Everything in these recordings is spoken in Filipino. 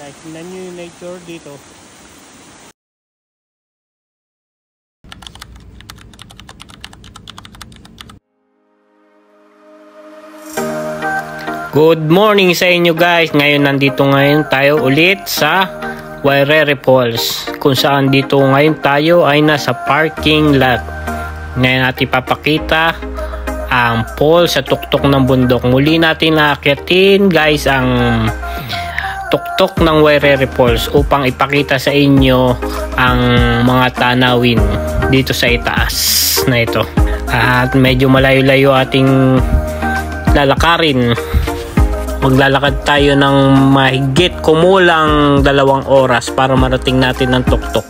Guys, tingnan nyo yung nature dito. Good morning sa inyo guys. Ngayon nandito tayo ulit sa Wairere Falls, kung saan dito ngayon tayo ay nasa parking lot. Ngayon natin papakita ang falls sa tuktok ng bundok. Muli natin naakyatin guys ang tuktok ng Wairere Falls upang ipakita sa inyo ang mga tanawin dito sa itaas na ito. At medyo malayo-layo ating lalakarin. Maglalakad tayo ng mahigit kumulang 2 oras para marating natin ang tuktok.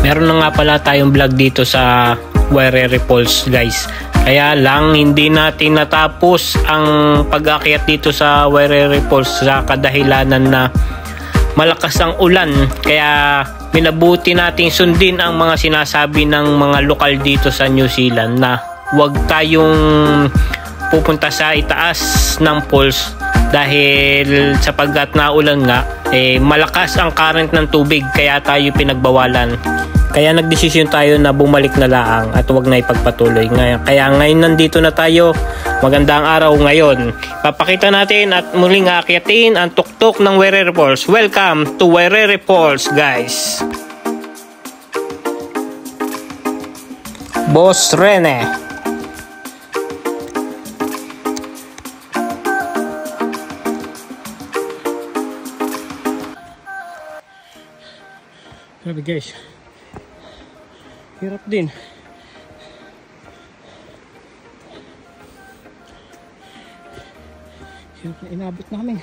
Meron na nga pala tayong vlog dito sa Wairere Falls guys. Kaya lang hindi natin natapos ang pag-akyat dito sa Wairere Falls sa kadahilanan na malakas ang ulan. Kaya minabuti nating sundin ang mga sinasabi ng mga lokal dito sa New Zealand na huwag tayong pupunta sa itaas ng falls dahil sapagkat naulan nga malakas ang current ng tubig, kaya tayo pinagbawalan. Kaya nagdesisyon tayo na bumalik na laang at huwag na ipagpatuloy. Kaya ngayon nandito na tayo. Magandang araw ngayon. Papakita natin at muling aakyatin ang tuktok ng Wairere Falls. Welcome to Wairere Falls guys. Boss Rene. Grabe guys, hirap din. Hirap na inabot namin.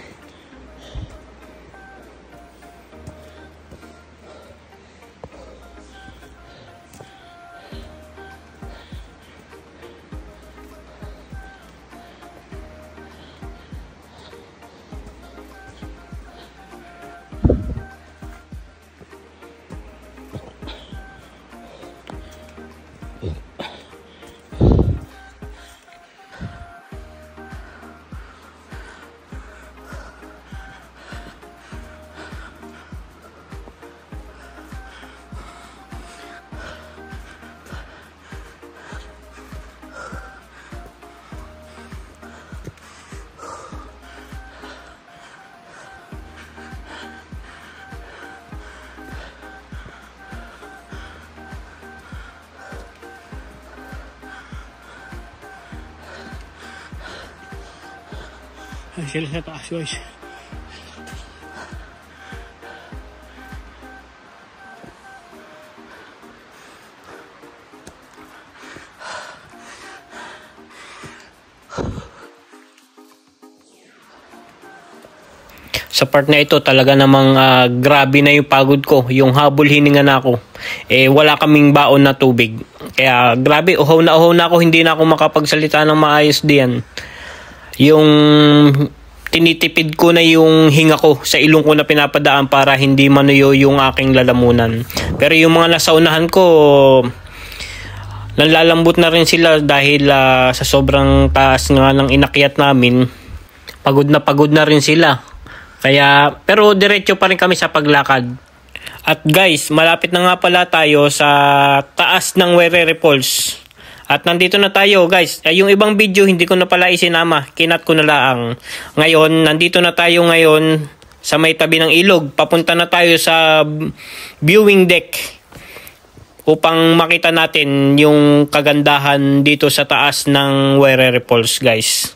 Ay, sila sa taas guys. Sa part na ito talaga namang grabe na yung pagod ko. Yung habol hininga na ako. Wala kaming baon na tubig. Kaya grabe, uhaw na ako. Hindi na ako makapagsalita ng maayos diyan. Yung tinitipid ko na yung hinga ko sa ilong ko na pinapadaan para hindi manuyo yung aking lalamunan. Pero yung mga nasa unahan ko, nalalambot na rin sila dahil sa sobrang taas nga ng inakyat namin. Pagod na rin sila. Kaya, pero diretso pa rin kami sa paglakad. At guys, malapit na nga pala tayo sa taas ng Wairere Falls. At nandito na tayo guys. Yung ibang video hindi ko na pala isinama. Kinat ko na laang. Ngayon, nandito na tayo ngayon sa may tabi ng ilog. Papunta na tayo sa viewing deck upang makita natin yung kagandahan dito sa taas ng Wairere Falls guys.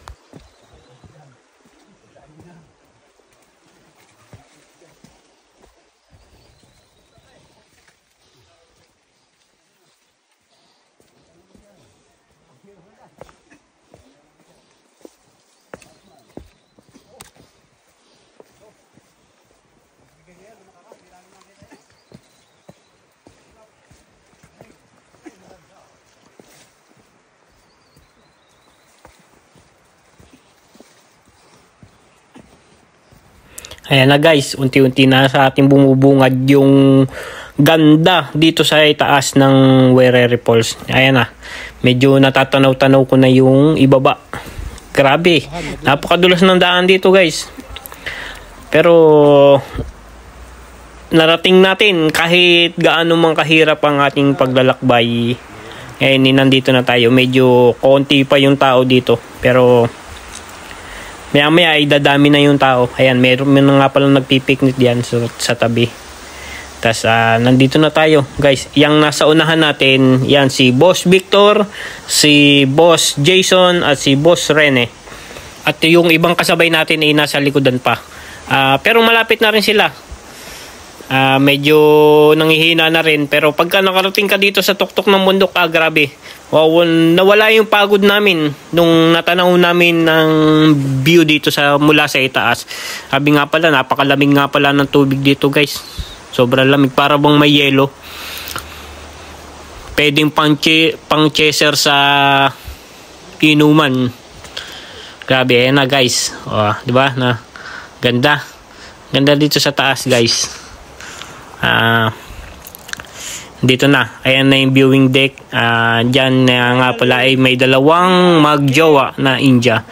Ayan na guys, unti-unti na sa ating bumubungad yung ganda dito sa itaas ng Wairere Falls. Ayan na, medyo natatanaw-tanaw ko na yung ibaba. Grabe, napakadulas ng daan dito guys. Pero narating natin kahit gaano man kahirap ang ating paglalakbay. Ngayon nandito na tayo. Medyo konti pa yung tao dito. Pero maya maya ay dadami na yung tao. Ayan, meron nga palang nagpipiknik diyan sa tabi. Tas nandito na tayo guys. Yang nasa unahan natin, yan si Boss Victor, si Boss Jason at si Boss Rene. At yung ibang kasabay natin ay nasa likodan pa. Pero malapit na rin sila. Medyo nangihina na rin, pero pagka nakarating ka dito sa tuktok ng bundok, grabe. Wow, nawala yung pagod namin nung natanaw namin ng view dito mula sa itaas. Sabi nga pala, napakalamig nga pala ng tubig dito guys. Sobrang lamig, para bang may yelo. Pwedeng pang chaser sa inuman. Grabe, ayan na guys. Di ba? Ganda. Ganda dito sa taas guys. Dito na, ayan na yung viewing deck. Dyan nga pala ay may dalawang magjowa na India.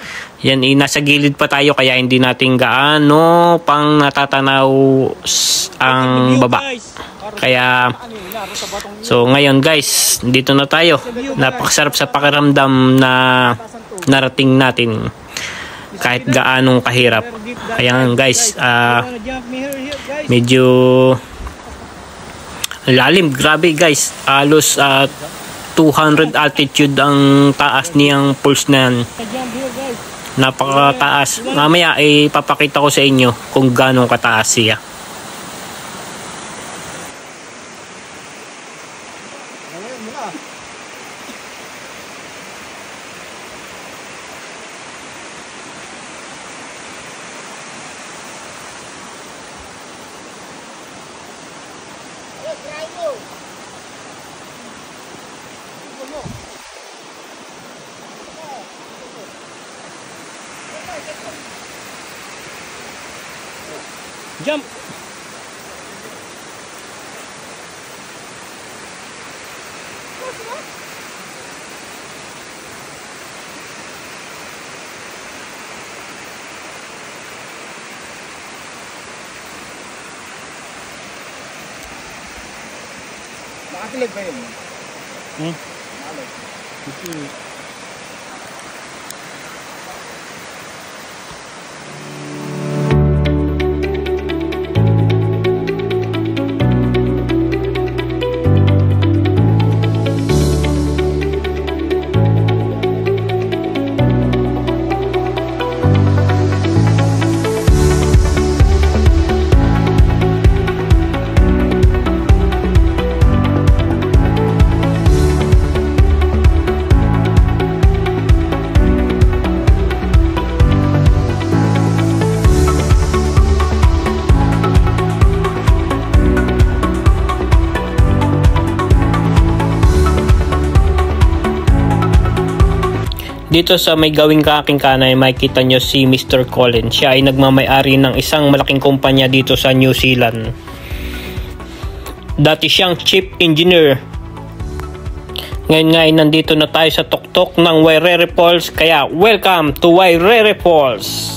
Yan, nasa gilid pa tayo kaya hindi natin gaano pang natatanaw ang baba. Kaya so ngayon guys, dito na tayo. Napakasarap sa pakiramdam na narating natin kahit gaanong kahirap. Ayan guys, medyo lalim, grabe guys. Halos 200 altitude ang taas niyang pulse na yan. Napakataas. Mamaya ay papakita ko sa inyo kung gaano kataas siya. Jump. Nakakilig ba yun? Dito sa may gawing kaking kanay, makikita nyo si Mr. Colin. Siya ay nagmamay-ari ng isang malaking kumpanya dito sa New Zealand. Dati siyang chief engineer. Ngayon nga ay nandito na tayo sa tuktok ng Wairere Falls. Kaya welcome to Wairere Falls.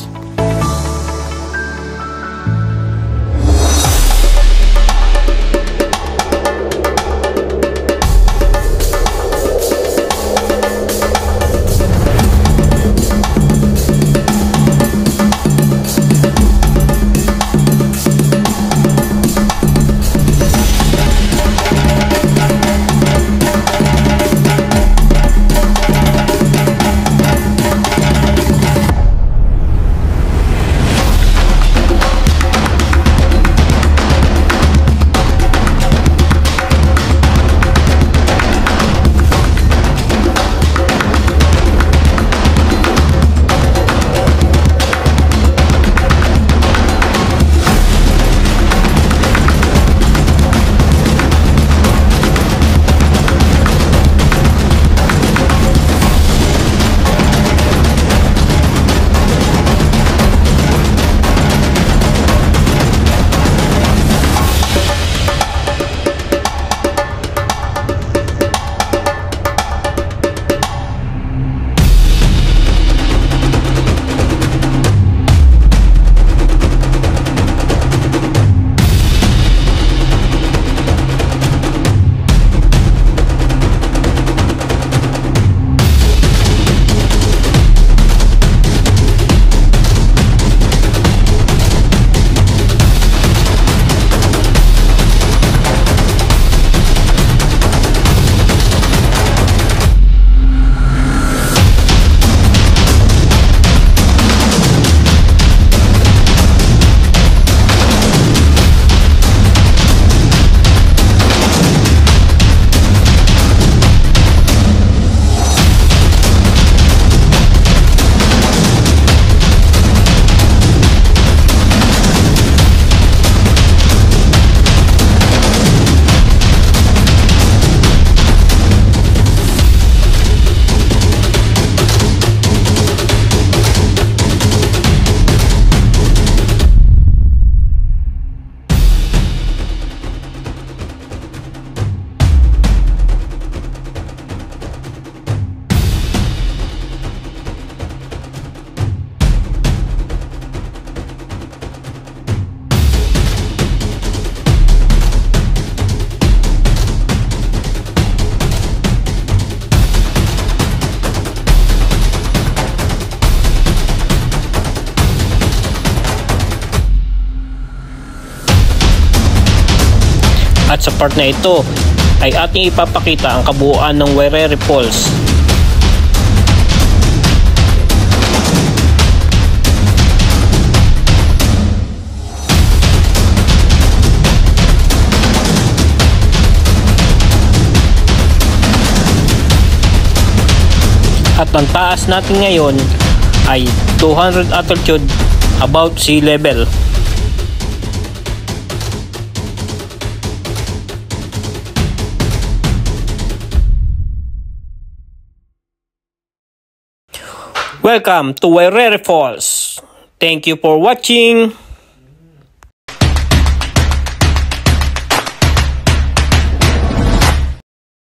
At sa part na ito ay ating ipapakita ang kabuuan ng Wairere Falls. At ang taas natin ngayon ay 200 altitude above sea level. Welcome to Wairere Falls. Thank you for watching.